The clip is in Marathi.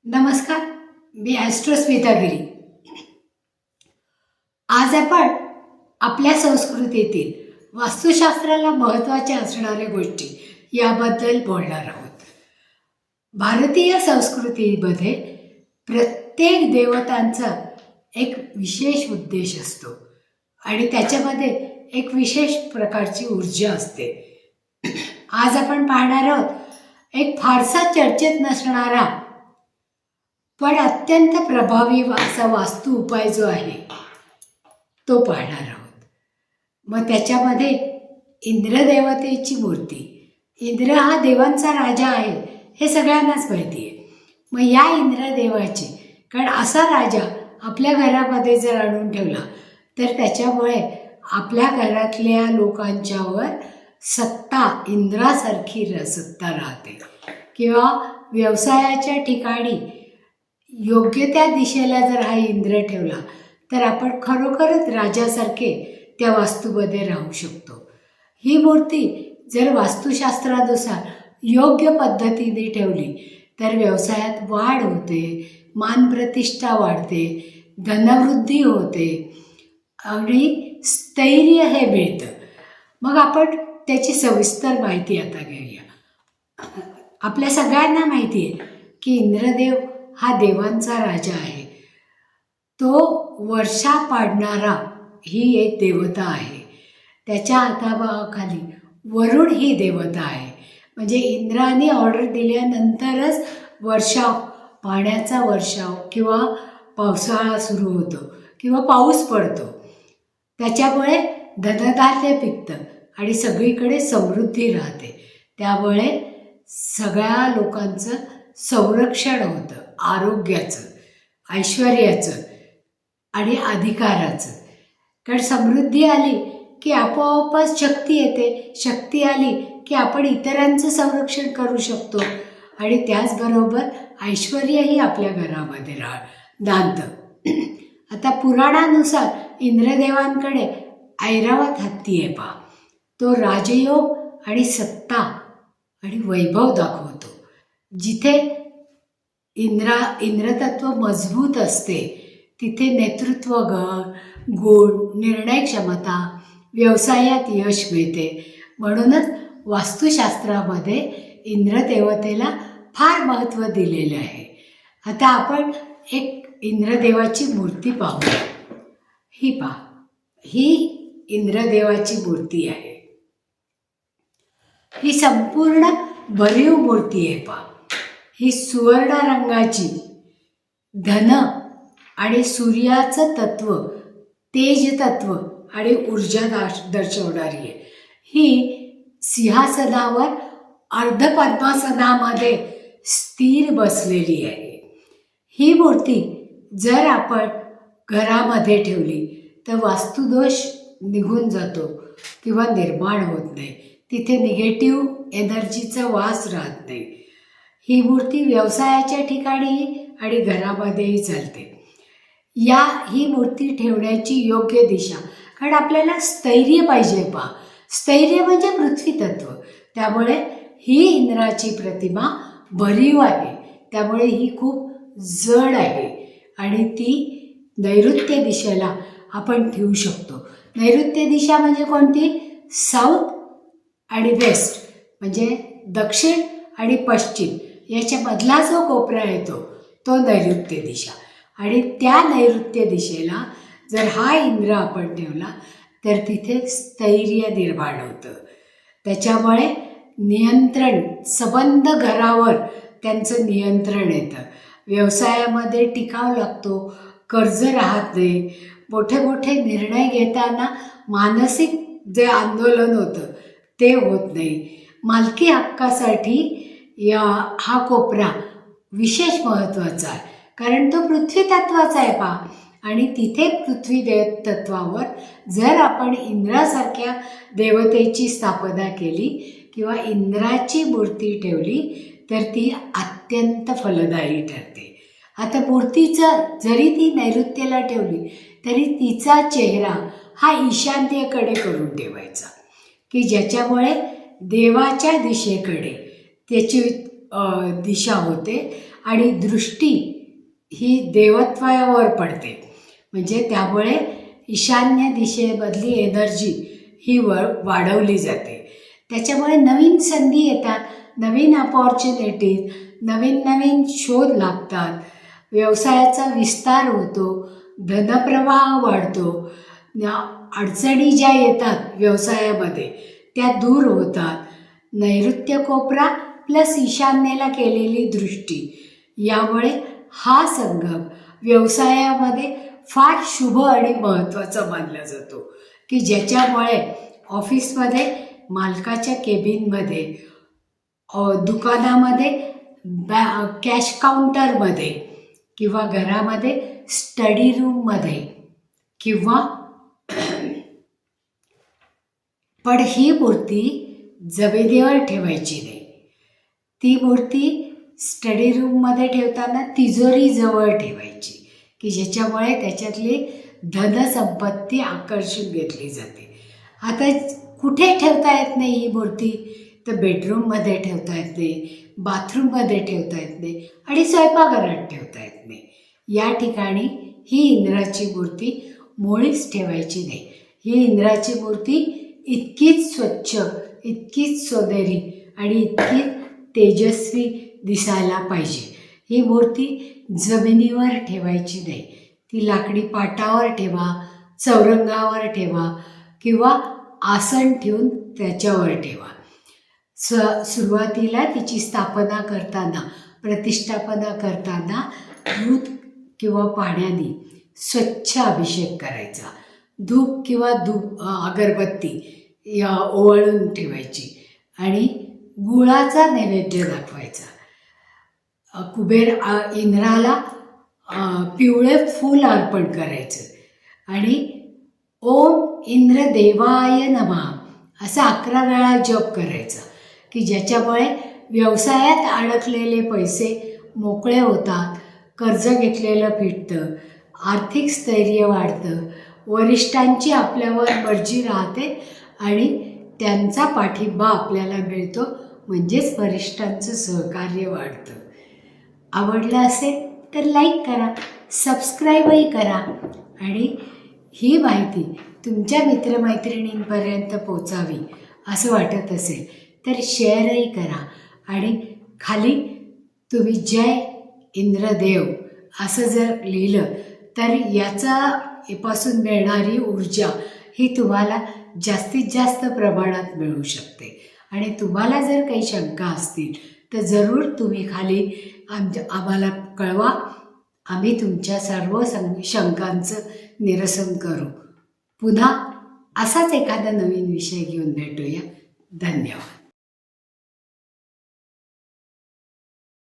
नमस्कार, मी ॲस्ट्रोस्मिता गिरी. आज आपण आपल्या संस्कृतीतील वास्तुशास्त्राला महत्त्वाच्या असणाऱ्या गोष्टी याबद्दल बोलणार आहोत. भारतीय संस्कृतीमध्ये प्रत्येक देवतांचा एक विशेष उद्देश असतो आणि त्याच्यामध्ये एक विशेष प्रकारची ऊर्जा असते. आज आपण पाहणार आहोत एक फारसा चर्चेत नसणारा पण अत्यंत प्रभावी असा वास्तू उपाय जो आहे तो पाहणार आहोत. मग त्याच्यामध्ये इंद्रदेवतेची मूर्ती. इंद्र हा देवांचा राजा आहे हे सगळ्यांनाच माहिती आहे. मग या इंद्रदेवाची, कारण असा राजा आपल्या घरामध्ये जर आणून ठेवला तर त्याच्यामुळे आपल्या घरातल्या लोकांच्यावर सत्ता, इंद्रासारखी सत्ता राहते किंवा व्यवसायाच्या ठिकाणी योग्य त्या दिशेला जर हा इंद्र ठेवला तर आपण खरोखरच राजासारखे त्या वास्तूमध्ये राहू शकतो. ही मूर्ती जर वास्तुशास्त्रानुसार योग्य पद्धतीने ठेवली तर व्यवसायात वाढ होते, मानप्रतिष्ठा वाढते, धनवृद्धी होते आणि स्थैर्य हे मिळतं. मग आपण त्याची सविस्तर माहिती आता घेऊया. आपल्या सगळ्यांना माहिती आहे की इंद्रदेव हा देवांचा राजा आहे. तो वर्षा पाडणारा ही एक देवता आहे. त्याच्या हाताखाली वरुण ही देवता आहे. म्हणजे इंद्राने ऑर्डर दिल्यानंतरच वर्षाव, पाण्याचा वर्षाव किंवा पावसाळा सुरू होतो किंवा पाऊस पडतो. त्याच्यामुळे धनधान्य पिकतं आणि सगळीकडे समृद्धी राहते. त्यामुळे सगळ्या लोकांचं संरक्षण होतं, आरोग्याचं, ऐश्वर्याचं आणि अधिकाराचं. कारण समृद्धी आली की आपोआपच शक्ती येते. शक्ती आली की आपण इतरांचं संरक्षण करू शकतो आणि त्याचबरोबर ऐश्वर्यही आपल्या घरामध्ये नांदतं. आता पुराणानुसार इंद्रदेवांकडे ऐरावत हत्ती आहे पहा. तो राजयोग आणि सत्ता आणि वैभव दाखवतो. जिथे इंद्रतत्व मजबूत असते तिथे नेतृत्व गुण, निर्णय क्षमता, व्यवसायात यश मिळते. म्हणूनच वास्तुशास्त्रामध्ये इंद्रदेवतेला फार महत्त्व दिलेलं आहे. आता आपण एक इंद्रदेवाची मूर्ती पाहूया. ही पहा, ही इंद्रदेवाची मूर्ती आहे. ही संपूर्ण भरीव मूर्ती आहे पहा. ही सुवर्ण रंगाची, धन आणि सूर्याचं तत्व, तेज तत्व आणि ऊर्जा दर्शवणारी आहे. ही सिंहासनावर अर्धपद्मासनामध्ये स्थिर बसलेली आहे. ही मूर्ती जर आपण घरामध्ये ठेवली तर वास्तुदोष निघून जातो किंवा निर्माण होत नाही. तिथे निगेटिव्ह एनर्जीचा वास राहत नाही. ही मूर्ती व्यवसायाच्या ठिकाणी आणि घरामध्येही चालते. ही मूर्ती ठेवण्याची योग्य दिशा, कारण आपल्याला स्थैर्य पाहिजे पहा. स्थैर्य म्हणजे पृथ्वी तत्व. त्यामुळे ही इंद्राची प्रतिमा भरीव आहे. त्यामुळे ही खूप जड आहे आणि ती नैऋत्य दिशेला आपण ठेवू शकतो. नैऋत्य दिशा म्हणजे कोणती? साऊथ आणि वेस्ट, म्हणजे दक्षिण आणि पश्चिम याच्यामधला जो कोपरा येतो तो नैऋत्य दिशा. आणि त्या नैऋत्य दिशेला जर हा इंद्र आपण ठेवला तर तिथे स्थैर्य निर्माण होतं. त्याच्यामुळे नियंत्रण, संबंध घरावर त्यांचं नियंत्रण येतं. व्यवसायामध्ये टिकाव लागतो, कर्ज राहत नाही. मोठे मोठे निर्णय घेताना मानसिक जे आंदोलन होतं ते होत नाही. मालकी हक्कासाठी हा कोपरा विशेष महत्त्वाचा आहे, कारण तो पृथ्वी तत्वाचा आहे पहा. आणि तिथे पृथ्वी तत्वावर जर आपण इंद्रासारख्या देवतेची स्थापना केली किंवा इंद्राची मूर्ती ठेवली तर ती अत्यंत फलदायी ठरते. आता मूर्तीचं जरी ती नैऋत्येला ठेवली तरी तिचा चेहरा हा ईशान्येकडे करून ठेवायचा, की ज्याच्यामुळे देवाच्या दिशेकडे त्याची दिशा होते आणि दृष्टी ही देवत्वावर पडते. म्हणजे त्यामुळे ईशान्य दिशेमधली एनर्जी ही वाढवली जाते. त्याच्यामुळे नवीन संधी येतात, नवीन अपॉर्च्युनिटीज, नवीन नवीन शोध लागतात, व्यवसायाचा विस्तार होतो, धनप्रवाह वाढतो, अडचणी ज्या येतात व्यवसायामध्ये त्या दूर होतात. नैऋत्य कोपरा प्लस ईशान्येला केलेली दृष्टी यामुळे हा संगम व्यवसायामध्ये फार शुभ आणि महत्त्वाचा मानला जातो, की ज्याच्यामुळे ऑफिसमध्ये मालकाच्या केबिनमध्ये, दुकानामध्ये, कॅश काउंटरमध्ये किंवा घरामध्ये स्टडी रूममध्ये किंवा पण ही मूर्ती जमिनीवर ठेवायची नाही. ती मूर्ती स्टडी रूममध्ये ठेवताना तिजोरीजवळ ठेवायची, की ज्याच्यामुळे त्याच्यातली धनसंपत्ती आकर्षून घेतली जाते. आता कुठे ठेवता येत नाही ही मूर्ती, तर बेडरूममध्ये ठेवता येत नाही, बाथरूममध्ये ठेवता येत नाही आणि स्वयंपाकघरात ठेवता येत नाही. या ठिकाणी ही इंद्राची मूर्ती मुळीच ठेवायची नाही. ही इंद्राची मूर्ती इतकीच स्वच्छ, इतकीच सोनेरी आणि इतकीच तेजस्वी दिसायला पाहिजे. ही मूर्ती जमिनीवर ठेवायची नाही. ती लाकडी पाटावर ठेवा, चौरंगावर ठेवा किंवा आसन ठेवून त्याच्यावर ठेवा. सुरुवातीला तिची स्थापना करताना, प्रतिष्ठापना करताना दूध किंवा पाण्याने स्वच्छ अभिषेक करायचा. धूप किंवा अगरबत्ती ओवाळून ठेवायची आणि गुळाचा नैवेद्य दाखवायचा. कुबेर इंद्राला पिवळे फूल अर्पण करायचं आणि ओम इंद्र देवाय नमः असा 11 वेळा जप करायचा, की ज्याच्यामुळे व्यवसायात अडकलेले पैसे मोकळे होतात, कर्ज घेतलेलं फिटतं, आर्थिक स्थैर्य वाढतं, वरिष्ठांची आपल्यावर मर्जी राहते आणि त्यांचा पाठिंबा आपल्याला मिळतो, म्हणजेच वरिष्ठांचं सहकार्य वाढतं. आवडलं असेल तर लाईक करा, सबस्क्राईबही करा आणि ही माहिती तुमच्या मित्रमैत्रिणींपर्यंत पोचावी असं वाटत असेल तर शेअरही करा. आणि खाली तुम्ही जय इंद्रदेव असं जर लिहिलं तर यापासून मिळणारी ऊर्जा ही तुम्हाला जास्तीत जास्त प्रमाणात मिळू शकते. आणि तुम्हाला जर काही शंका असतील तर जरूर तुम्ही खाली आम्हाला कळवा. आम्ही तुमच्या सर्व शंकांचं निरसन करू. पुन्हा असाच एखादा नवीन विषय घेऊन भेटूया. धन्यवाद.